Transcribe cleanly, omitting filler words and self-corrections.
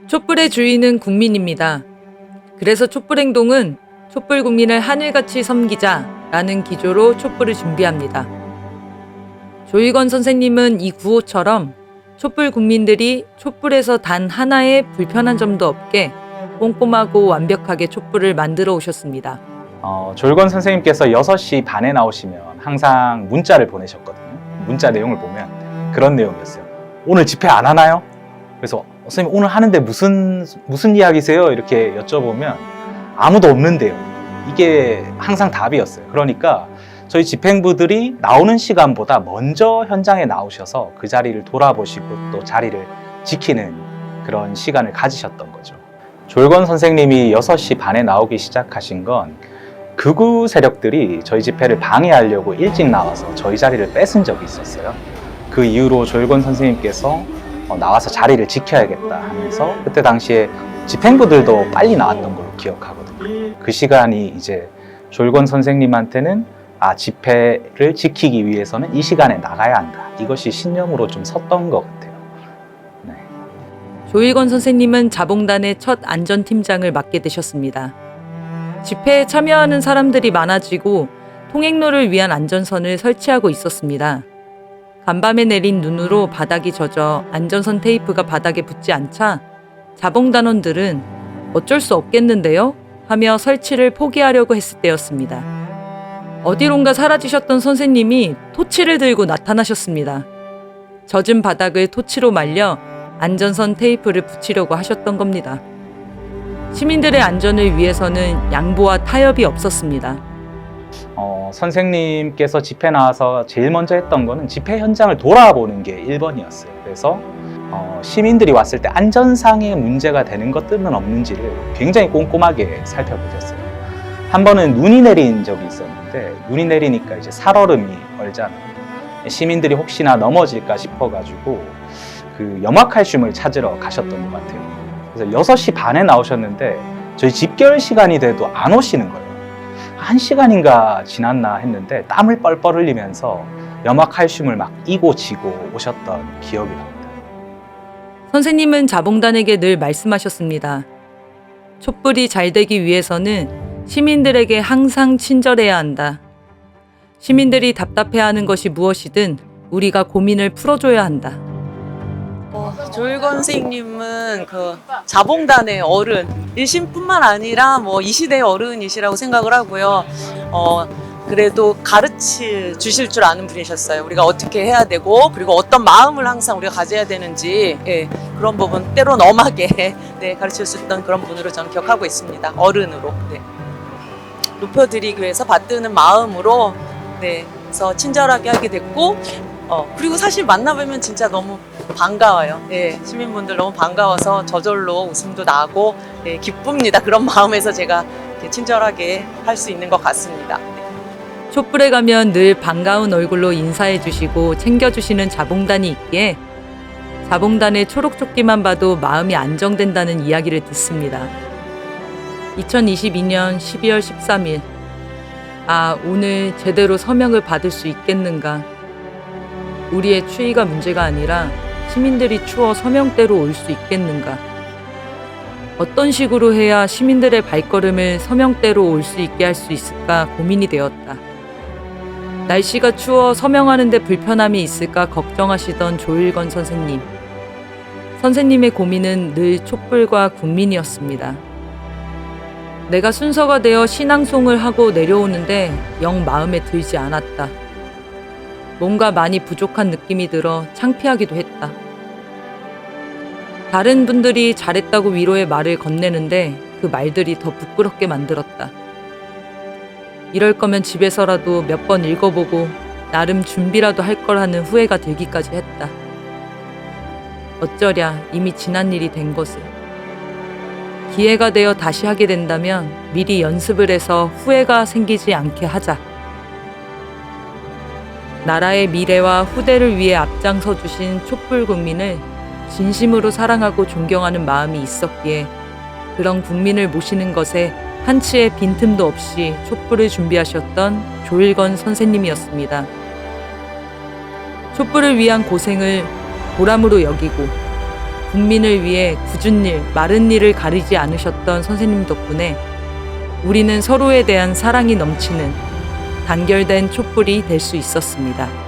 촛불의 주인은 국민입니다. 그래서 촛불행동은 촛불 국민을 하늘같이 섬기자라는 기조로 촛불을 준비합니다. 조희건 선생님은 이 구호처럼 촛불 국민들이 촛불에서 단 하나의 불편한 점도 없게 꼼꼼하고 완벽하게 촛불을 만들어 오셨습니다. 조희건 선생님께서 6시 반에 나오시면 항상 문자를 보내셨거든요. 문자 내용을 보면 그런 내용이었어요. 오늘 집회 안 하나요? 그래서 선생님 오늘 하는데 무슨 이야기세요? 이렇게 여쭤보면 아무도 없는데요. 이게 항상 답이었어요. 그러니까 저희 집행부들이 나오는 시간보다 먼저 현장에 나오셔서 그 자리를 돌아보시고 또 자리를 지키는 그런 시간을 가지셨던 거죠. 조희건 선생님이 6시 반에 나오기 시작하신 건 극우 세력들이 저희 집회를 방해하려고 일찍 나와서 저희 자리를 뺏은 적이 있었어요. 그 이후로 조희건 선생님께서 나와서 자리를 지켜야겠다 하면서 그때 당시에 집행부들도 빨리 나왔던 걸로 기억하거든요. 그 시간이 이제 조희건 선생님한테는 집회를 지키기 위해서는 이 시간에 나가야 한다. 이것이 신념으로 좀 섰던 것 같아요. 네. 조희건 선생님은 자봉단의 첫 안전팀장을 맡게 되셨습니다. 집회에 참여하는 사람들이 많아지고 통행로를 위한 안전선을 설치하고 있었습니다. 간밤에 내린 눈으로 바닥이 젖어 안전선 테이프가 바닥에 붙지 않자 자봉단원들은 어쩔 수 없겠는데요? 하며 설치를 포기하려고 했을 때였습니다. 어디론가 사라지셨던 선생님이 토치를 들고 나타나셨습니다. 젖은 바닥을 토치로 말려 안전선 테이프를 붙이려고 하셨던 겁니다. 시민들의 안전을 위해서는 양보와 타협이 없었습니다. 선생님께서 집회 나와서 제일 먼저 했던 거는 집회 현장을 돌아보는 게 1번이었어요. 그래서 시민들이 왔을 때 안전상의 문제가 되는 것들은 없는지를 굉장히 꼼꼼하게 살펴보셨어요. 한 번은 눈이 내린 적이 있었는데 눈이 내리니까 이제 살얼음이 얼잖아요. 시민들이 혹시나 넘어질까 싶어가지고 그 염화칼슘을 찾으러 가셨던 것 같아요. 그래서 6시 반에 나오셨는데 저희 집결 시간이 돼도 안 오시는 거예요. 1시간인가 지났나 했는데 땀을 뻘뻘 흘리면서 염화칼슘을 막 이고 지고 오셨던 기억이 납니다. 선생님은 자봉단에게 늘 말씀하셨습니다. 촛불이 잘 되기 위해서는 시민들에게 항상 친절해야 한다. 시민들이 답답해하는 것이 무엇이든 우리가 고민을 풀어줘야 한다. 조희건 선생님은 그 자봉단의 어른이신뿐만 아니라 이 시대의 어른이시라고 생각을 하고요. 그래도 가르치 주실 줄 아는 분이셨어요. 우리가 어떻게 해야 되고 그리고 어떤 마음을 항상 우리가 가져야 되는지 그런 부분 때론 엄하게 가르치셨던 그런 분으로 저는 기억하고 있습니다. 어른으로 높여드리기 위해서 받드는 마음으로 그래서 친절하게 하게 됐고 그리고 사실 만나뵈면 진짜 너무 반가워요. 시민분들 너무 반가워서 저절로 웃음도 나고 기쁩니다. 그런 마음에서 제가 친절하게 할 수 있는 것 같습니다. 촛불에 가면 늘 반가운 얼굴로 인사해 주시고 챙겨주시는 자봉단이 있기에 자봉단의 초록조끼만 봐도 마음이 안정된다는 이야기를 듣습니다. 2022년 12월 13일 오늘 제대로 서명을 받을 수 있겠는가. 우리의 추위가 문제가 아니라 시민들이 추워 서명대로 올 수 있겠는가. 어떤 식으로 해야 시민들의 발걸음을 서명대로 올 수 있게 할 수 있을까 고민이 되었다. 날씨가 추워 서명하는데 불편함이 있을까 걱정하시던 조희건 선생님. 선생님의 고민은 늘 촛불과 국민이었습니다. 내가 순서가 되어 신앙송을 하고 내려오는데 영 마음에 들지 않았다. 뭔가 많이 부족한 느낌이 들어 창피하기도 했다. 다른 분들이 잘했다고 위로의 말을 건네는데 그 말들이 더 부끄럽게 만들었다. 이럴 거면 집에서라도 몇 번 읽어보고 나름 준비라도 할 걸 하는 후회가 들기까지 했다. 어쩌랴 이미 지난 일이 된 것을. 기회가 되어 다시 하게 된다면 미리 연습을 해서 후회가 생기지 않게 하자. 나라의 미래와 후대를 위해 앞장서 주신 촛불 국민을 진심으로 사랑하고 존경하는 마음이 있었기에 그런 국민을 모시는 것에 한치의 빈틈도 없이 촛불을 준비하셨던 조희건 선생님이었습니다. 촛불을 위한 고생을 보람으로 여기고 국민을 위해 굳은 일, 마른 일을 가리지 않으셨던 선생님 덕분에 우리는 서로에 대한 사랑이 넘치는 단결된 촛불이 될 수 있었습니다.